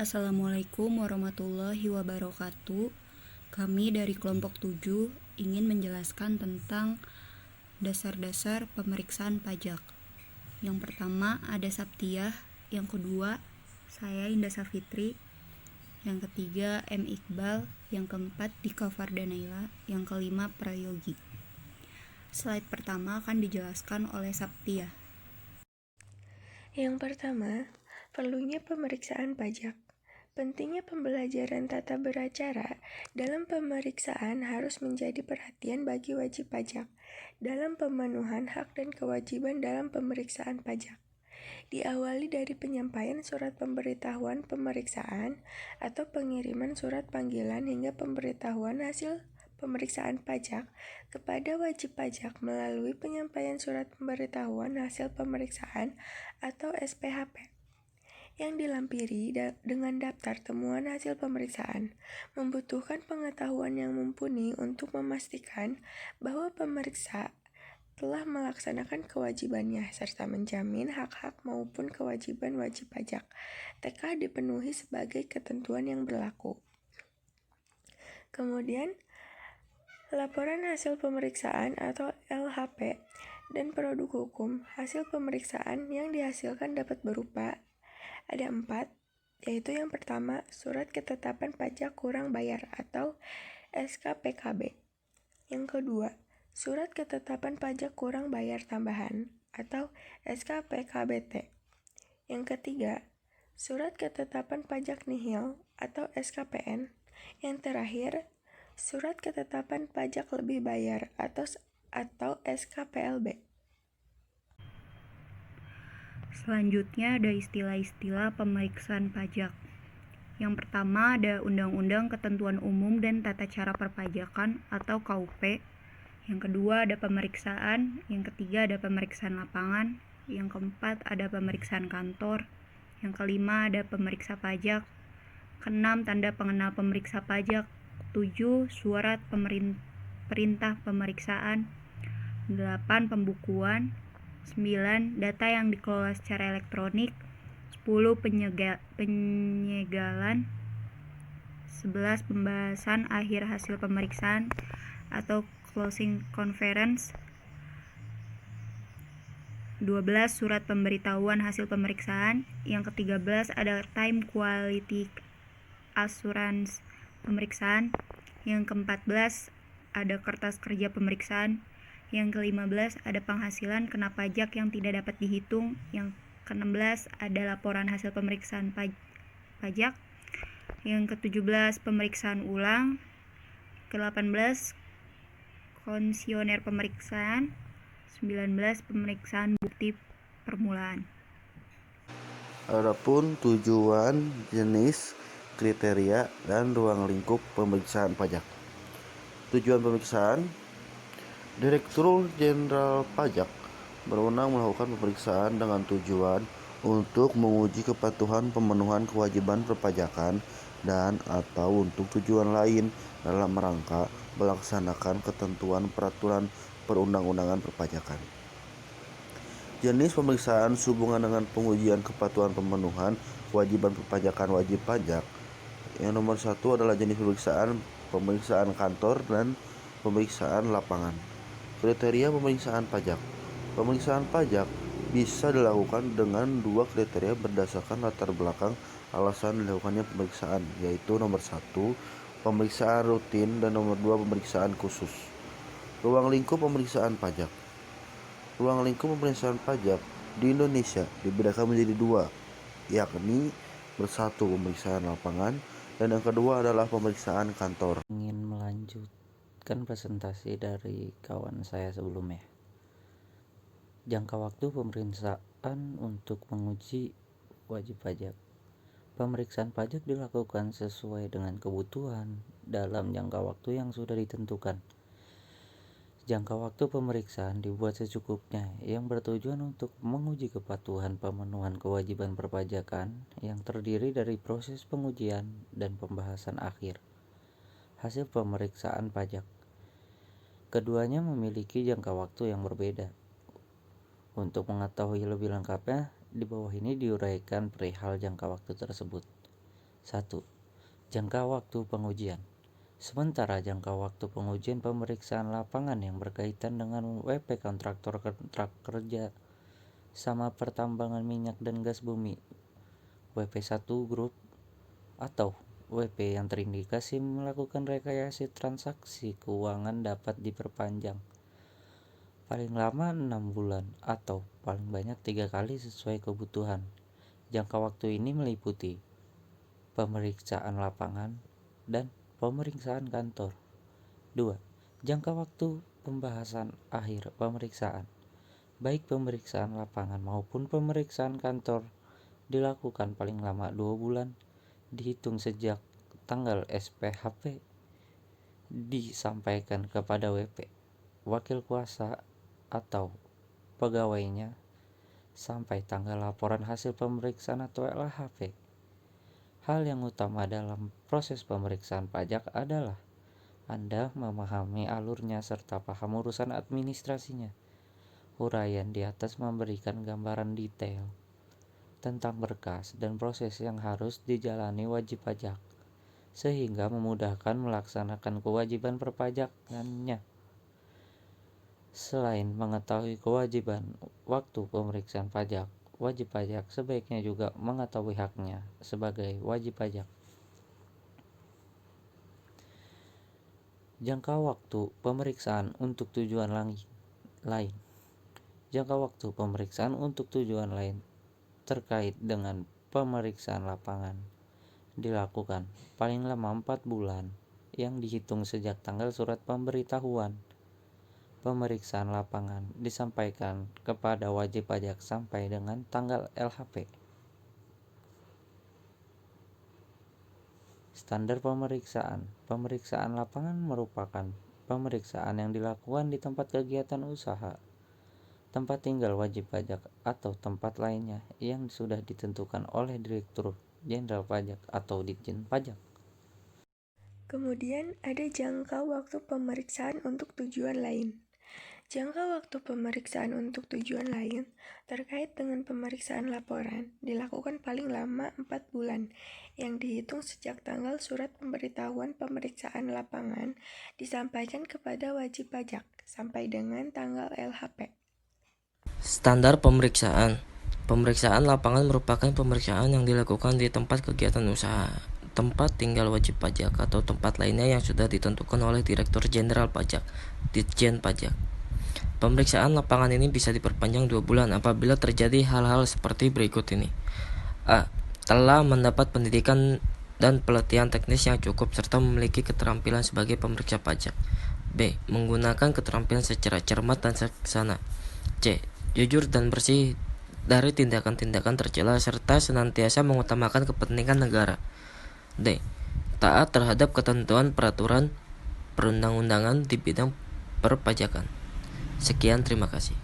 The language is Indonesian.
Assalamualaikum warahmatullahi wabarakatuh. Kami dari kelompok 7 ingin menjelaskan tentang dasar-dasar pemeriksaan pajak. Yang pertama ada Saptiah, yang kedua saya Indah Safitri, yang ketiga M. Iqbal, yang keempat Dika Fardanaila, yang kelima Prayogi. Slide pertama akan dijelaskan oleh Saptiah. Yang pertama, perlunya pemeriksaan pajak. Pentingnya pembelajaran tata beracara dalam pemeriksaan harus menjadi perhatian bagi wajib pajak dalam pemenuhan hak dan kewajiban dalam pemeriksaan pajak. Diawali dari penyampaian surat pemberitahuan pemeriksaan atau pengiriman surat panggilan hingga pemberitahuan hasil pemeriksaan pajak kepada wajib pajak melalui penyampaian surat pemberitahuan hasil pemeriksaan atau SPHP yang dilampiri dengan daftar temuan hasil pemeriksaan, membutuhkan pengetahuan yang mumpuni untuk memastikan bahwa pemeriksa telah melaksanakan kewajibannya serta menjamin hak-hak maupun kewajiban wajib pajak TK dipenuhi sebagai ketentuan yang berlaku. Kemudian, laporan hasil pemeriksaan atau LHP dan produk hukum hasil pemeriksaan yang dihasilkan dapat berupa ada 4, yaitu yang pertama, surat ketetapan pajak kurang bayar atau SKPKB. Yang kedua, surat ketetapan pajak kurang bayar tambahan atau SKPKBT. Yang ketiga, surat ketetapan pajak nihil atau SKPN. Yang terakhir, surat ketetapan pajak lebih bayar atau SKPLB. Selanjutnya ada istilah-istilah pemeriksaan pajak. Yang pertama ada Undang-Undang Ketentuan Umum dan Tata Cara Perpajakan atau KUP. Yang kedua ada pemeriksaan. Yang ketiga ada pemeriksaan lapangan. Yang keempat ada pemeriksaan kantor. Yang kelima ada pemeriksa pajak. Keenam tanda pengenal pemeriksa pajak. 7 surat perintah pemeriksaan. 8 pembukuan. 9 data yang dikelola secara elektronik. 10 penyegalan. 11 pembahasan akhir hasil pemeriksaan atau closing conference. 12 surat pemberitahuan hasil pemeriksaan. Yang ke-13 ada time quality assurance pemeriksaan. Yang ke-14 ada kertas kerja pemeriksaan. Yang ke-15 ada penghasilan kena pajak yang tidak dapat dihitung. Yang ke-16 ada laporan hasil pemeriksaan pajak. Yang ke-17 pemeriksaan ulang. Ke-18 konsioner pemeriksaan. 19 pemeriksaan bukti permulaan. Adapun tujuan, jenis, kriteria, dan ruang lingkup pemeriksaan pajak. Tujuan pemeriksaan, Direktur Jenderal Pajak berwenang melakukan pemeriksaan dengan tujuan untuk menguji kepatuhan pemenuhan kewajiban perpajakan dan atau untuk tujuan lain dalam rangka melaksanakan ketentuan peraturan perundang-undangan perpajakan. Jenis pemeriksaan sehubungan dengan pengujian kepatuhan pemenuhan kewajiban perpajakan wajib pajak. Yang nomor 1 adalah jenis pemeriksaan kantor dan pemeriksaan lapangan. Kriteria pemeriksaan pajak. Pemeriksaan pajak bisa dilakukan dengan 2 kriteria berdasarkan latar belakang alasan dilakukannya pemeriksaan, yaitu nomor 1 pemeriksaan rutin dan nomor 2 pemeriksaan khusus. Ruang lingkup pemeriksaan pajak. Ruang lingkup pemeriksaan pajak di Indonesia dibedakan menjadi 2, yakni bersatu pemeriksaan lapangan dan yang kedua adalah pemeriksaan kantor. Ingin melanjutkan presentasi dari kawan saya sebelumnya. Jangka waktu pemeriksaan untuk menguji wajib pajak. Pemeriksaan pajak dilakukan sesuai dengan kebutuhan dalam jangka waktu yang sudah ditentukan. Jangka waktu pemeriksaan dibuat secukupnya yang bertujuan untuk menguji kepatuhan pemenuhan kewajiban perpajakan yang terdiri dari proses pengujian dan pembahasan akhir hasil pemeriksaan pajak. Keduanya memiliki jangka waktu yang berbeda. Untuk mengetahui lebih lengkapnya, di bawah ini diuraikan perihal jangka waktu tersebut. 1. Jangka waktu pengujian. Sementara jangka waktu pengujian pemeriksaan lapangan yang berkaitan dengan WP kontraktor kontrak kerja sama pertambangan minyak dan gas bumi WP1 Group atau WP yang terindikasi melakukan rekayasa transaksi keuangan dapat diperpanjang paling lama 6 bulan atau paling banyak 3 kali sesuai kebutuhan. Jangka waktu ini meliputi pemeriksaan lapangan dan pemeriksaan kantor. 2. Jangka waktu pembahasan akhir pemeriksaan. Baik pemeriksaan lapangan maupun pemeriksaan kantor dilakukan paling lama 2 bulan dihitung sejak tanggal SPHP disampaikan kepada WP, wakil kuasa atau pegawainya sampai tanggal laporan hasil pemeriksaan atau LHP. Hal yang utama dalam proses pemeriksaan pajak adalah Anda memahami alurnya serta paham urusan administrasinya. Uraian di atas memberikan gambaran detail tentang berkas dan proses yang harus dijalani wajib pajak, sehingga memudahkan melaksanakan kewajiban perpajakannya. Selain mengetahui kewajiban waktu pemeriksaan pajak, wajib pajak sebaiknya juga mengetahui haknya sebagai wajib pajak. Jangka waktu pemeriksaan untuk tujuan lain. Jangka waktu pemeriksaan untuk tujuan lain terkait dengan pemeriksaan lapangan dilakukan paling lama 4 bulan yang dihitung sejak tanggal surat pemberitahuan pemeriksaan lapangan disampaikan kepada wajib pajak sampai dengan tanggal LHP. Standar pemeriksaan. Pemeriksaan lapangan merupakan pemeriksaan yang dilakukan di tempat kegiatan usaha, tempat tinggal wajib pajak, atau tempat lainnya yang sudah ditentukan oleh Direktur Jenderal Pajak atau Ditjen Pajak. Kemudian ada jangka waktu pemeriksaan untuk tujuan lain. Jangka waktu pemeriksaan untuk tujuan lain terkait dengan pemeriksaan laporan dilakukan paling lama 4 bulan yang dihitung sejak tanggal surat pemberitahuan pemeriksaan lapangan disampaikan kepada wajib pajak sampai dengan tanggal LHP. Standar pemeriksaan. Pemeriksaan lapangan merupakan pemeriksaan yang dilakukan di tempat kegiatan usaha, tempat tinggal wajib pajak, atau tempat lainnya yang sudah ditentukan oleh Direktur Jenderal Pajak, Ditjen Pajak. Pemeriksaan lapangan ini bisa diperpanjang 2 bulan apabila terjadi hal-hal seperti berikut ini. A. Telah mendapat pendidikan dan pelatihan teknis yang cukup serta memiliki keterampilan sebagai pemeriksa pajak. B. Menggunakan keterampilan secara cermat dan seksama. C. Jujur dan bersih dari tindakan-tindakan tercela serta senantiasa mengutamakan kepentingan negara. D. Taat terhadap ketentuan peraturan perundang-undangan di bidang perpajakan. Sekian, terima kasih.